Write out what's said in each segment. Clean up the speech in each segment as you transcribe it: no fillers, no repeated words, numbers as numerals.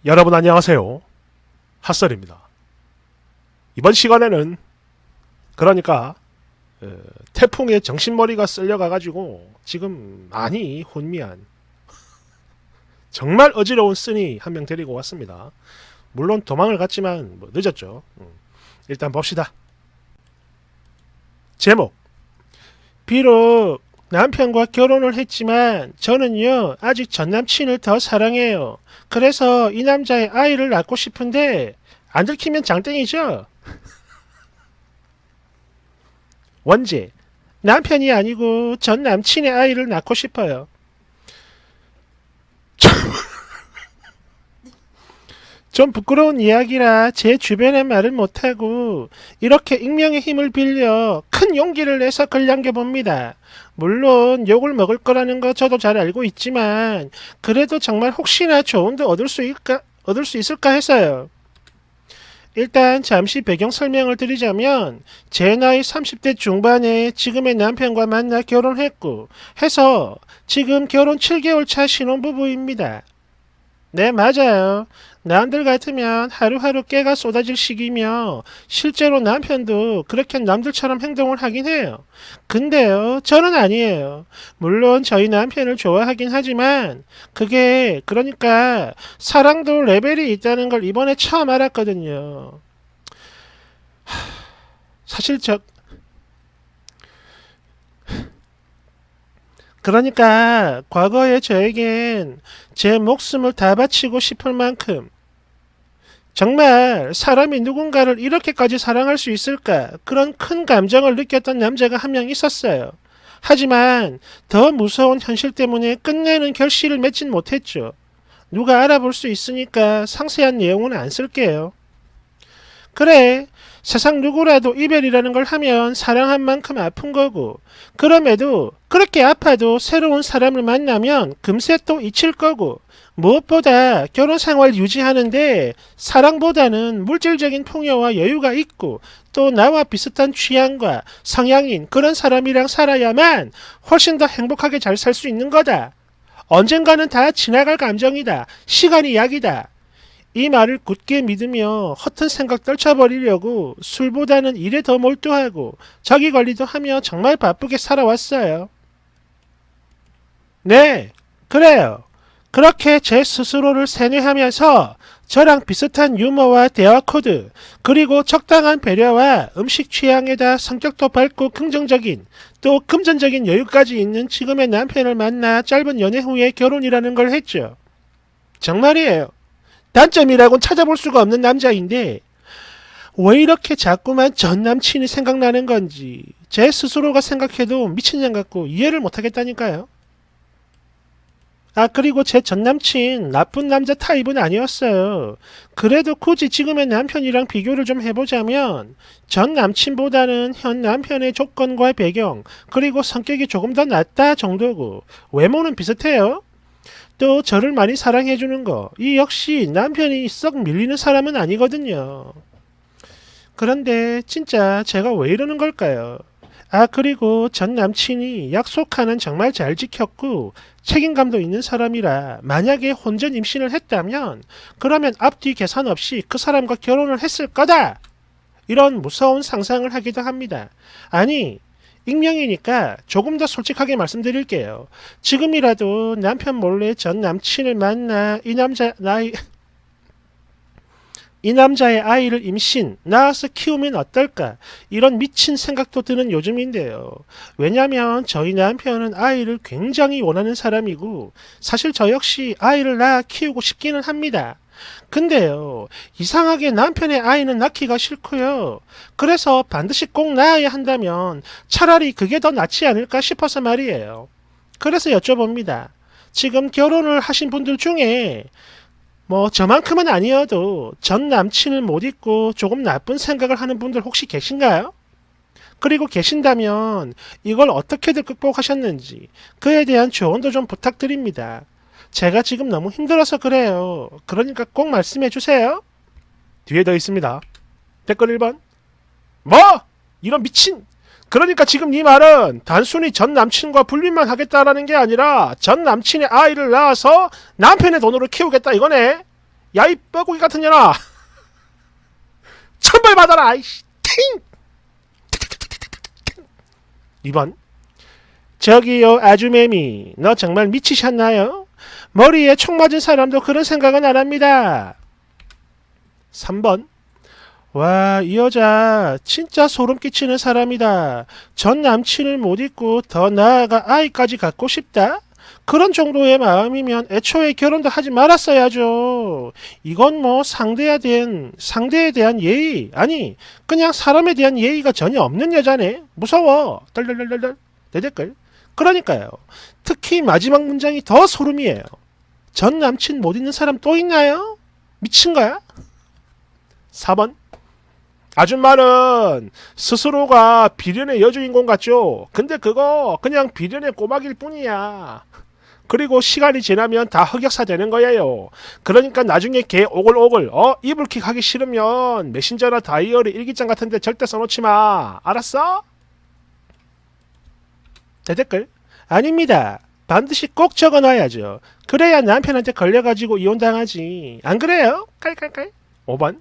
여러분 안녕하세요. 핫설입니다. 이번 시간에는 그러니까 태풍에 정신머리가 쓸려가가지고 지금 많이 혼미한 정말 어지러운 쓰니 한 명 데리고 왔습니다. 물론 도망을 갔지만 뭐 늦었죠. 일단 봅시다. 제목, 비록 남편과 결혼을 했지만 저는요 아직 전남친을 더 사랑해요. 그래서 이 남자의 아이를 낳고 싶은데 안 들키면 장땡이죠. 원제, 남편이 아니고 전 남친의 아이를 낳고 싶어요. 좀 부끄러운 이야기라 제 주변에 말을 못하고 이렇게 익명의 힘을 빌려 큰 용기를 내서 글 남겨봅니다. 물론 욕을 먹을 거라는 거 저도 잘 알고 있지만 그래도 정말 혹시나 조언도 얻을 수 있을까 해서요. 일단 잠시 배경 설명을 드리자면 제 나이 30대 중반에 지금의 남편과 만나 결혼했고 해서 지금 결혼 7개월 차 신혼부부입니다. 네, 맞아요. 남들 같으면 하루하루 깨가 쏟아질 시기며 실제로 남편도 그렇게 남들처럼 행동을 하긴 해요. 근데요, 저는 아니에요. 물론 저희 남편을 좋아하긴 하지만 그게 그러니까 사랑도 레벨이 있다는 걸 이번에 처음 알았거든요. 사실 그러니까 과거에 저에겐 제 목숨을 다 바치고 싶을 만큼 정말 사람이 누군가를 이렇게까지 사랑할 수 있을까 그런 큰 감정을 느꼈던 남자가 한 명 있었어요. 하지만 더 무서운 현실 때문에 끝내는 결실을 맺진 못했죠. 누가 알아볼 수 있으니까 상세한 내용은 안 쓸게요. 그래, 세상 누구라도 이별이라는 걸 하면 사랑한 만큼 아픈 거고 그럼에도 그렇게 아파도 새로운 사람을 만나면 금세 또 잊힐 거고 무엇보다 결혼 생활 유지하는데 사랑보다는 물질적인 풍요와 여유가 있고 또 나와 비슷한 취향과 성향인 그런 사람이랑 살아야만 훨씬 더 행복하게 잘 살 수 있는 거다. 언젠가는 다 지나갈 감정이다. 시간이 약이다. 이 말을 굳게 믿으며 허튼 생각 떨쳐버리려고 술보다는 일에 더 몰두하고 자기 관리도 하며 정말 바쁘게 살아왔어요. 네, 그래요. 그렇게 제 스스로를 세뇌하면서 저랑 비슷한 유머와 대화 코드, 그리고 적당한 배려와 음식 취향에다 성격도 밝고 긍정적인, 또 금전적인 여유까지 있는 지금의 남편을 만나 짧은 연애 후에 결혼이라는 걸 했죠. 정말이에요. 단점이라고는 찾아볼 수가 없는 남자인데 왜 이렇게 자꾸만 전 남친이 생각나는 건지 제 스스로가 생각해도 미친년 같고 이해를 못하겠다니까요. 그리고 제 전 남친 나쁜 남자 타입은 아니었어요. 그래도 굳이 지금의 남편이랑 비교를 좀 해보자면 전 남친보다는 현 남편의 조건과 배경 그리고 성격이 조금 더 낫다 정도고 외모는 비슷해요. 또 저를 많이 사랑해주는 거, 이 역시 남편이 썩 밀리는 사람은 아니거든요. 그런데 진짜 제가 왜 이러는 걸까요? 그리고 전 남친이 약속하는 정말 잘 지켰고 책임감도 있는 사람이라 만약에 혼전 임신을 했다면 그러면 앞뒤 계산 없이 그 사람과 결혼을 했을 거다! 이런 무서운 상상을 하기도 합니다. 아니, 익명이니까 조금 더 솔직하게 말씀드릴게요. 지금이라도 남편 몰래 전 남친을 만나 이 남자의 아이를 임신, 낳아서 키우면 어떨까? 이런 미친 생각도 드는 요즘인데요. 왜냐면 저희 남편은 아이를 굉장히 원하는 사람이고 사실 저 역시 아이를 낳아 키우고 싶기는 합니다. 근데요, 이상하게 남편의 아이는 낳기가 싫고요. 그래서 반드시 꼭 낳아야 한다면 차라리 그게 더 낫지 않을까 싶어서 말이에요. 그래서 여쭤봅니다. 지금 결혼을 하신 분들 중에 저만큼은 아니어도 전 남친을 못 잊고 조금 나쁜 생각을 하는 분들 혹시 계신가요? 그리고 계신다면 이걸 어떻게들 극복하셨는지 그에 대한 조언도 좀 부탁드립니다. 제가 지금 너무 힘들어서 그래요. 그러니까 꼭 말씀해 주세요. 뒤에 더 있습니다. 댓글 1번. 뭐? 이런 미친! 그러니까 지금 네 말은 단순히 전 남친과 분리만 하겠다라는 게 아니라 전 남친의 아이를 낳아서 남편의 돈으로 키우겠다 이거네. 야, 이 뻐꾸기 같은 년아! 천벌 받아라! 아이씨! 팅! 2번. 저기요, 아주매미. 너 정말 미치셨나요? 머리에 총 맞은 사람도 그런 생각은 안 합니다. 3번. 와, 이 여자 진짜 소름 끼치는 사람이다. 전 남친을 못 잊고 더 나아가 아이까지 갖고 싶다? 그런 정도의 마음이면 애초에 결혼도 하지 말았어야죠. 이건 뭐 상대에 대한 예의, 아니 그냥 사람에 대한 예의가 전혀 없는 여자네. 무서워. 덜덜덜덜 내 댓글. 그러니까요. 특히 마지막 문장이 더 소름이에요. 전 남친 못 잊는 사람 또 있나요? 미친 거야? 4번. 아줌마는 스스로가 비련의 여주인공 같죠? 근데 그거 그냥 비련의 꼬막일 뿐이야. 그리고 시간이 지나면 다 흑역사 되는 거예요. 그러니까 나중에 걔 오글오글 이불킥 하기 싫으면 메신저나 다이어리 일기장 같은데 절대 써놓지 마. 알았어? 내 댓글. 아닙니다. 반드시 꼭 적어놔야죠. 그래야 남편한테 걸려가지고 이혼당하지. 안 그래요? 깔깔깔. 5번.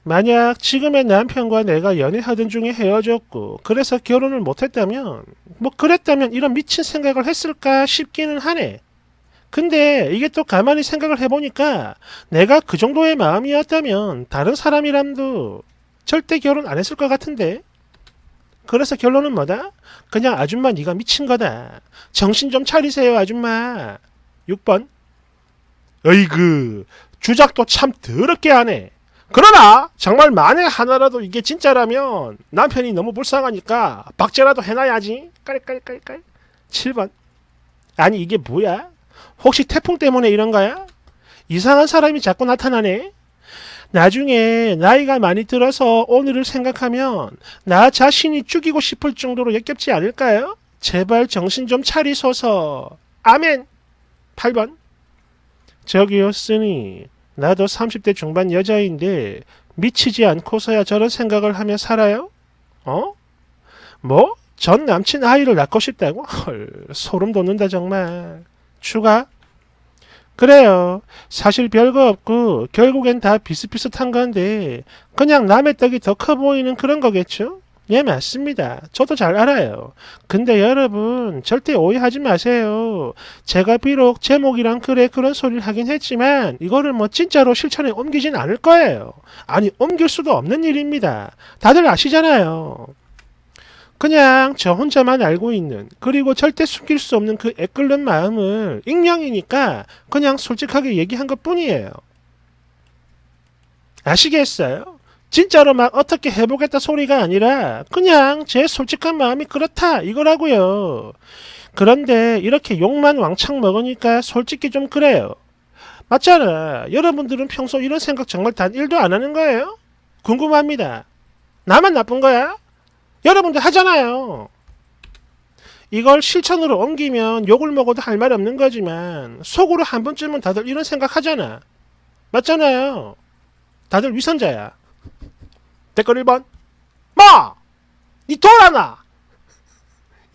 만약 지금의 남편과 내가 연애하던 중에 헤어졌고 그래서 결혼을 못했다면 뭐 그랬다면 이런 미친 생각을 했을까 싶기는 하네. 근데 이게 또 가만히 생각을 해보니까 내가 그 정도의 마음이었다면 다른 사람이랑도 절대 결혼 안 했을 것 같은데. 그래서 결론은 뭐다? 그냥 아줌마 네가 미친 거다. 정신 좀 차리세요 아줌마. 6번. 어이구, 주작도 참 더럽게 하네. 그러나 정말 만에 하나라도 이게 진짜라면 남편이 너무 불쌍하니까 박제라도 해놔야지. 깔깔깔깔. 7번. 아니 이게 뭐야? 혹시 태풍 때문에 이런 거야? 이상한 사람이 자꾸 나타나네. 나중에 나이가 많이 들어서 오늘을 생각하면 나 자신이 죽이고 싶을 정도로 역겹지 않을까요? 제발 정신 좀 차리소서. 아멘. 8번. 저기요 쓰니, 나도 30대 중반 여자인데 미치지 않고서야 저런 생각을 하며 살아요? 뭐? 전 남친 아이를 낳고 싶다고? 헐, 소름 돋는다 정말. 추가? 그래요. 사실 별거 없고 결국엔 다 비슷비슷한 건데 그냥 남의 떡이 더 커 보이는 그런 거겠죠? 예, 맞습니다. 저도 잘 알아요. 근데 여러분 절대 오해하지 마세요. 제가 비록 제목이랑 글에 그런 소리를 하긴 했지만 이거를 뭐 진짜로 실천에 옮기진 않을 거예요. 아니 옮길 수도 없는 일입니다. 다들 아시잖아요. 그냥 저 혼자만 알고 있는, 그리고 절대 숨길 수 없는 그 애끓는 마음을 익명이니까 그냥 솔직하게 얘기한 것 뿐이에요. 아시겠어요? 진짜로 막 어떻게 해보겠다 소리가 아니라 그냥 제 솔직한 마음이 그렇다 이거라고요. 그런데 이렇게 욕만 왕창 먹으니까 솔직히 좀 그래요. 맞잖아. 여러분들은 평소 이런 생각 정말 단 1도 안 하는 거예요? 궁금합니다. 나만 나쁜 거야? 여러분들 하잖아요. 이걸 실천으로 옮기면 욕을 먹어도 할 말 없는 거지만 속으로 한 번쯤은 다들 이런 생각 하잖아. 맞잖아요. 다들 위선자야. 댓글 1번. 마! 니 돌아나!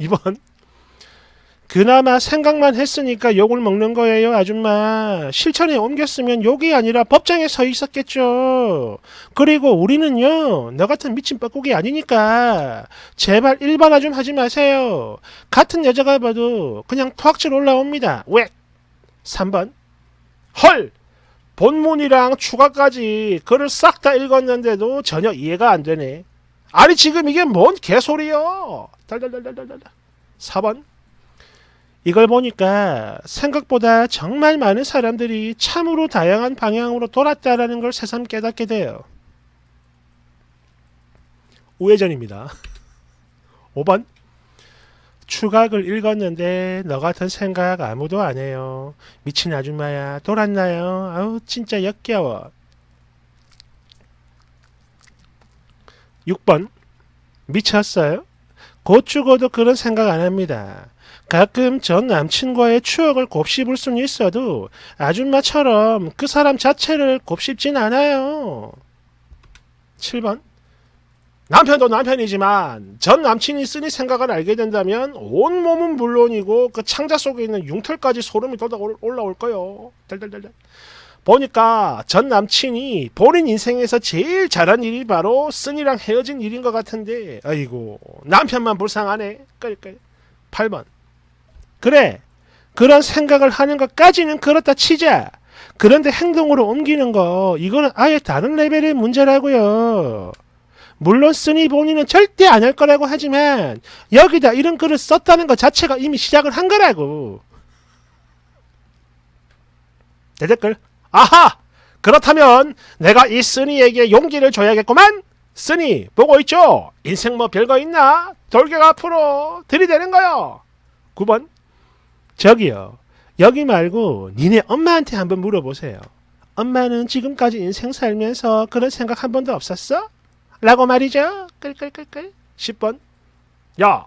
2번. 그나마 생각만 했으니까 욕을 먹는 거예요 아줌마. 실천에 옮겼으면 욕이 아니라 법정에 서 있었겠죠. 그리고 우리는요 너 같은 미친 뻐꾸기 아니니까 제발 일반화 좀 하지 마세요. 같은 여자가 봐도 그냥 토악질 올라옵니다. 왜? 3번. 헐! 본문이랑 추가까지 글을 싹 다 읽었는데도 전혀 이해가 안 되네. 아니 지금 이게 뭔 개소리요. 달달달달달달. 4번. 이걸 보니까 생각보다 정말 많은 사람들이 참으로 다양한 방향으로 돌았다라는 걸 새삼 깨닫게 돼요. 우회전입니다. 5번. 추각을 읽었는데 너 같은 생각 아무도 안 해요. 미친 아줌마야. 돌았나요? 아우 진짜 역겨워. 6번. 미쳤어요? 곧 죽어도 그런 생각 안 합니다. 가끔 전 남친과의 추억을 곱씹을 수는 있어도 아줌마처럼 그 사람 자체를 곱씹진 않아요. 7번. 남편도 남편이지만 전 남친이 쓰니 생각을 알게 된다면 온몸은 물론이고 그 창자 속에 있는 융털까지 소름이 돋아 올라올 거요. 달달달달. 보니까 전 남친이 본인 인생에서 제일 잘한 일이 바로 쓴이랑 헤어진 일인 것 같은데 아이고 남편만 불쌍하네. 끌끌. 8번. 그래. 그런 생각을 하는 것까지는 그렇다 치자. 그런데 행동으로 옮기는 거 이거는 아예 다른 레벨의 문제라고요. 물론 쓰니 본인은 절대 안 할 거라고 하지만 여기다 이런 글을 썼다는 것 자체가 이미 시작을 한 거라고. 내 댓글. 아하! 그렇다면 내가 이 쓰니에게 용기를 줘야겠구만. 쓰니 보고 있죠? 인생 뭐 별거 있나? 돌격 앞으로 들이대는 거요. 9번. 저기요. 여기 말고 니네 엄마한테 한번 물어보세요. 엄마는 지금까지 인생 살면서 그런 생각 한 번도 없었어? 라고 말이죠. 끌끌끌끌. 10번. 야,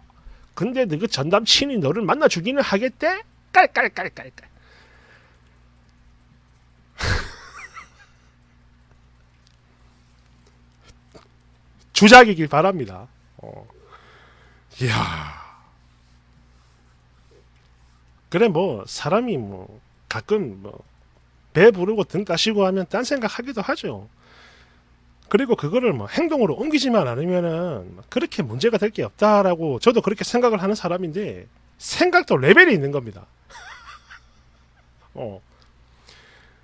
근데 너 그 전남친이 너를 만나 주기는 하겠대? 깔깔깔깔깔. 주작이길 바랍니다. 이야. 그래 뭐 사람이 뭐 가끔 뭐 배 부르고 등 따시고 하면 딴 생각하기도 하죠. 그리고 그거를 뭐 행동으로 옮기지만 않으면은 그렇게 문제가 될 게 없다라고 저도 그렇게 생각을 하는 사람인데 생각도 레벨이 있는 겁니다.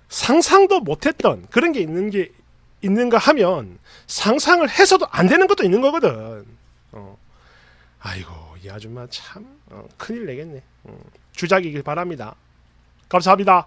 상상도 못했던 그런 게 있는가 하면 상상을 해서도 안 되는 것도 있는 거거든. 아이고 이 아줌마 참 큰일 내겠네. 주작이길 바랍니다. 감사합니다.